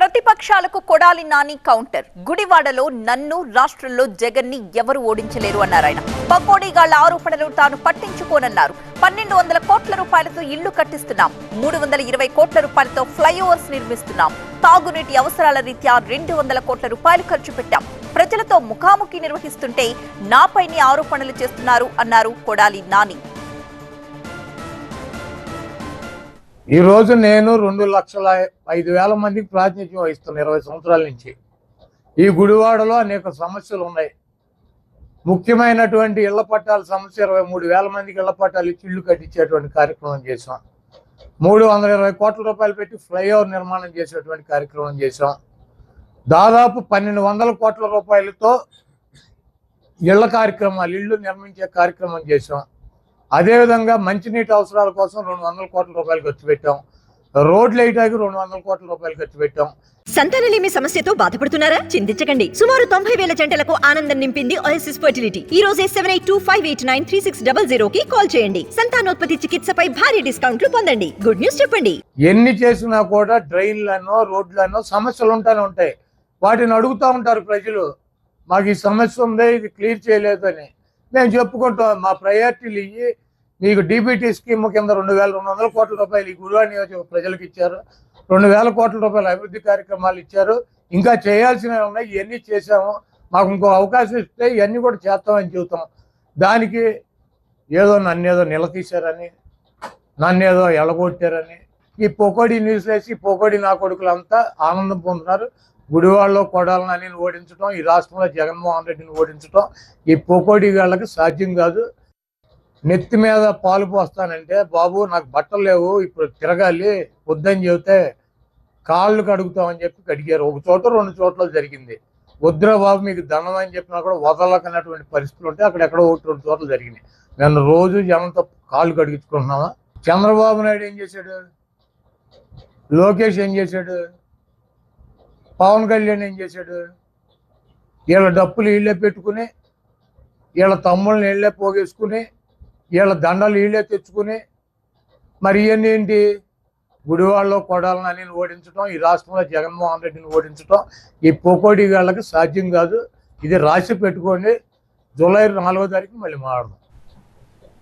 ప్రతిపక్షాలకు కొడాలి నాని కౌంటర్. గుడివాడలో నన్ను, రాష్ట్రంలో జగన్ ని ఎవరు ఓడించలేరు అన్నారాయన. పకోడీగాళ్ల ఆరోపణలు తాను పట్టించుకోనన్నారు. 1200 కోట్ల రూపాయలతో ఇళ్లు కట్టిస్తున్నాం, 320 కోట్ల రూపాయలతో ఫ్లైఓవర్స్ నిర్మిస్తున్నాం, తాగునీటి అవసరాల రీత్యా 200 కోట్ల రూపాయలు ఖర్చు పెట్టాం, ప్రజలతో ముఖాముఖి నిర్వహిస్తుంటే నాపైనే ఆరోపణలు చేస్తున్నారు అన్నారు కొడాలి నాని. ఈ రోజు నేను 2,05,000 మందికి ప్రాతినిధ్యం వహిస్తున్నాను 20 సంవత్సరాల నుంచి. ఈ గుడివాడలో అనేక సమస్యలు ఉన్నాయి. ముఖ్యమైనటువంటి ఇళ్ల పట్టాల సమస్య 23,000 మందికి ఇళ్ల పట్టాలు ఇచ్చి ఇళ్లు కట్టించేటువంటి కార్యక్రమం చేసాం. 320 కోట్ల రూపాయలు పెట్టి ఫ్లైఓవర్ నిర్మాణం చేసేటువంటి కార్యక్రమం చేసాం. దాదాపు 1,200 కోట్ల రూపాయలతో ఇళ్లు నిర్మించే కార్యక్రమం చేసాం. అదేవిధంగా మంచినీటి అవసరాల కోసం 200 కోట్ల రూపాయలు ఖర్చు పెట్టాం. రోడ్లు వేయడానికి 200 కోట్ల రూపాయలు ఖర్చు పెట్టాం. సంతానలేమి సమస్యతో బాధపడుతున్నారా? చింతించకండి. సుమారు 90,000 జంటలకు ఆనందం నింపింది ఓఎస్ఎస్ ఫర్టిలిటీ. ఈ రోజే 7825893600 కి కాల్ చేయండి. సంతానోత్పత్తి చికిత్సపై భారీ డిస్కౌంట్లు పొందండి. గుడ్ న్యూస్ చెప్పండి. ఎన్ని చేసినా కూడా డ్రైన్లనో రోడ్లనో సమస్యలు ఉంటాయి. వాటిని అడుగుతూ ఉంటారు ప్రజలు, మాకు ఈ సమస్య ఉంది, ఇది క్లియర్ చేయలేదు అని. మేము చెప్పుకుంటాం, మా ప్రయారిటీలు ఇవి. మీకు డీబీటీ స్కీమ్ కింద 2,200 కోట్ల రూపాయలు ఈ గుడివాడ నియోజక ప్రజలకు ఇచ్చారు. 2,000 కోట్ల రూపాయల అభివృద్ధి కార్యక్రమాలు ఇచ్చారు. ఇంకా చేయాల్సినవి ఉన్నాయి, ఇవన్నీ చేసాము. మాకు ఇంకో అవకాశం ఇస్తే ఇవన్నీ కూడా చేస్తామని చెబుతాం. దానికి నన్నేదో నిలదీశారని, నన్నేదో ఎలగొట్టారని ఈ పొకోడి న్యూస్ వేసి పొకోడి నా కొడుకులంతా ఆనందం పొందుతున్నారు. గుడివాడలో కొడాలి నానిని ఓడించడం, ఈ రాష్ట్రంలో జగన్మోహన్ రెడ్డిని ఓడించడం ఈ పొకోడి వాళ్ళకి సాధ్యం కాదు. నెత్తి మీద పాలు పోస్తానంటే, బాబు నాకు బట్టలు లేవు, ఇప్పుడు తిరగాలి వద్దని చెబితే కాళ్ళు కడుగుతామని చెప్పి కడిగారు. ఒక చోట 2 చోట్ల జరిగింది. వద్దురా బాబు మీకు దండం అని చెప్పినా కూడా వదలకన్నటువంటి పరిస్థితులు ఉంటే అక్కడెక్కడో 1-2 చోట్ల జరిగినాయి. నేను రోజు జనంతో కాళ్ళు కడిగించుకుంటున్నావా? చంద్రబాబు నాయుడు ఏం చేశాడు? లోకేష్ ఏం చేశాడు? పవన్ కళ్యాణ్ ఏం చేశాడు? వీళ్ళ డప్పులు వీళ్ళే పెట్టుకుని, వీళ్ళ తమ్ముళ్ళని వీళ్ళే పోగేసుకుని, వీళ్ళ దండలు వీళ్ళే తెచ్చుకుని, మరి ఇవన్నీ ఏంటి? గుడివాడలో కొడాలి నానిని ఓడించడం, ఈ రాష్ట్రంలో జగన్మోహన్ రెడ్డిని ఓడించడం ఈ పొకోడి వాళ్ళకి సాధ్యం కాదు. ఇది రాసి పెట్టుకోండి. జూలై 4వ తారీఖు మళ్ళీ మాట్లాడదాం.